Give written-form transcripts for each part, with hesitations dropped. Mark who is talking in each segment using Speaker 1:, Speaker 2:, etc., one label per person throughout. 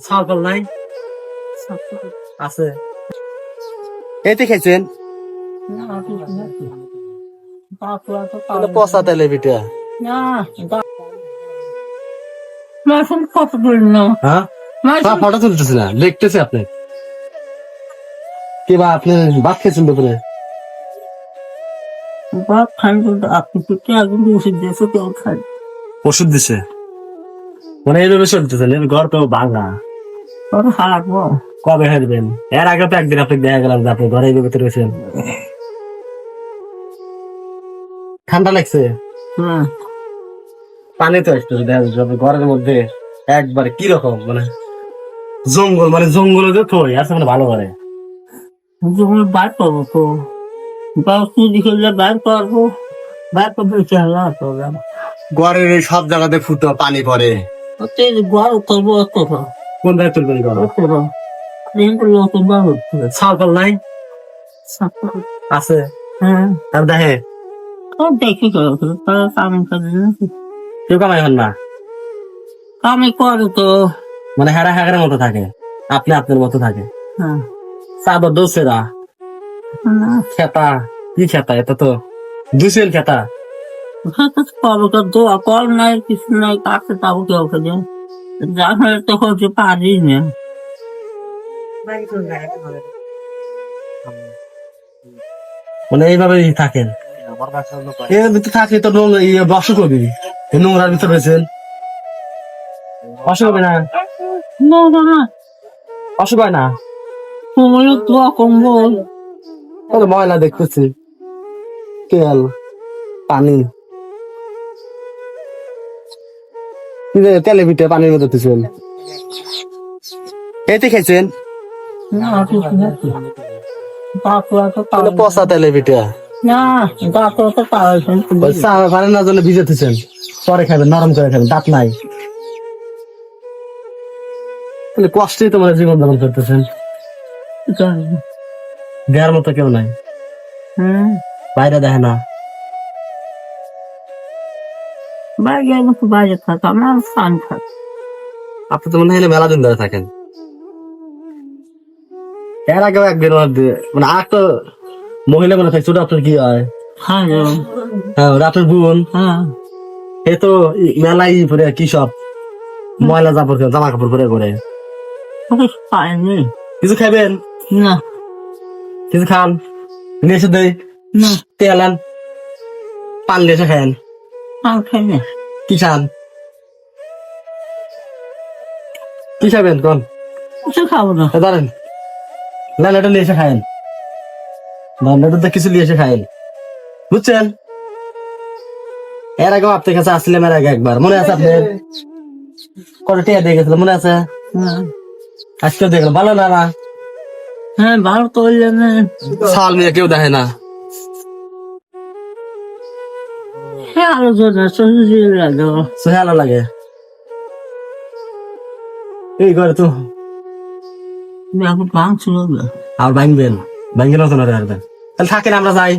Speaker 1: ছাগল নাই আছে এতে খেয়েছেন পচা তেলে পিঠা ফটো তুলতেছে না দেখতেছে আপনি কি বা আপনি ভাত খেয়েছেন দুপুরে
Speaker 2: ভাত খান কিন্তু আপনি ওষুধ দিয়েছে কেউ খান
Speaker 1: ওষুধ দিছে মানে এইভাবে চলতেছেন ঘর তো ভাঙা
Speaker 2: ওর হারাবো
Speaker 1: কবে হারবেন এর আগে তো একদিন আপনি দেখা গেলাম যে আপনি ঘরে এইভাবে রয়েছেন ঠান্ডা লাগছে পানি তো একটু দেখা যাবে ঘরের মধ্যে একবারে কিরকম মানে জঙ্গল মানে জঙ্গলে তো থই আছে মানে ভালো করে
Speaker 2: যখন বার করবো তো বার করবো বার করবো
Speaker 1: ঘরের এই সব জায়গাতে ফুটো পানি পড়ে
Speaker 2: ঘর করবো করবো
Speaker 1: কোন জায়গায় তুলবেন ঘর ছাগল নাই আছে
Speaker 2: হ্যাঁ
Speaker 1: তার দেখে
Speaker 2: দেখি কামে করে
Speaker 1: কেউ কামাই হন না
Speaker 2: কামে করে তো
Speaker 1: মানে হেরা হেগারের মতো থাকে আপনি আপনার মতো থাকে
Speaker 2: হ্যাঁ
Speaker 1: চাদর দোষেরা খেতা কি খেতা এটা তো দুশের খেতা
Speaker 2: দোয়া কল নাই কিছু নাই কাছে তাও কেউ খেলে যা হয় তো হচ্ছে পারি না
Speaker 1: মানে এইভাবেই থাকেন এর ভিতরে থাকলে তো অসুখ হবে নোংরার ভিতরে রয়েছেন অসুখ হবে না অসুখ হয় না
Speaker 2: তোমার দোয়া কম্বল
Speaker 1: ময়লা দেখতেছি তেল পানি তেলে পিঠে পানির মধ্যে তুলছেন এতে খেয়েছেন পচা তেলে পিঠা পানি না জন্য ভিজেতেছেন পরে খাবেন নরম করে খাবেন দাঁত নাই কষ্টই তোমার জীবন যাপন করতেছেন দেওয়ার মতো কেউ নাই বাইরে দেখে না
Speaker 2: বাইরে থাকা আমার স্থান থাক
Speaker 1: আপনি তো মনে হয় মেলা দিন ধরে থাকেন এর আগেও একদিন মানে আর তো মহিলা মনে থাকে ছোট আপনার কি হয়
Speaker 2: হ্যাঁ
Speaker 1: আপনার বোন
Speaker 2: হ্যাঁ
Speaker 1: এ তো মেলাই পরে কি সব ময়লা জামা কাপড় পরে করে
Speaker 2: পায়নি
Speaker 1: কিছু খাবেন
Speaker 2: না
Speaker 1: কিছু খান নিয়ে এসে দেয়
Speaker 2: না
Speaker 1: তেল আন পান নিয়ে এসে খান
Speaker 2: খাই না
Speaker 1: কি খান কি খাবেন কোন
Speaker 2: কিছু খাবো না
Speaker 1: দাঁড়েন লাইনটা নিয়ে এসে খায়েন লাইনটা কিছু নিয়ে এসে খায়েন বুঝছেন এর আগেও আপনার কাছে আসছিলাম এর আগে একবার মনে আছে আপনার কত টিয়া দিয়ে গেছিল মনে আছে আজকেও দেখলাম ভালো না না
Speaker 2: হ্যাঁ ভালো করলে না
Speaker 1: সাল মেয়ে কেউ দেখে না
Speaker 2: হ্যাঁ আলোচনা
Speaker 1: ভালো লাগে এই ঘরে তো
Speaker 2: ভাঙছিল
Speaker 1: আর ভাঙবেন ভাঙবে নতুন আসবেন তাহলে থাকেন আমরা যাই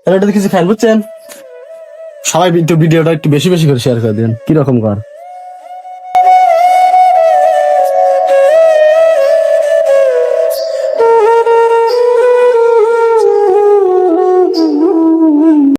Speaker 1: তাহলে কিছু খাই বুঝছেন সবাই ভিডিওটা একটু বেশি বেশি করে শেয়ার করে দেন কিরকম কর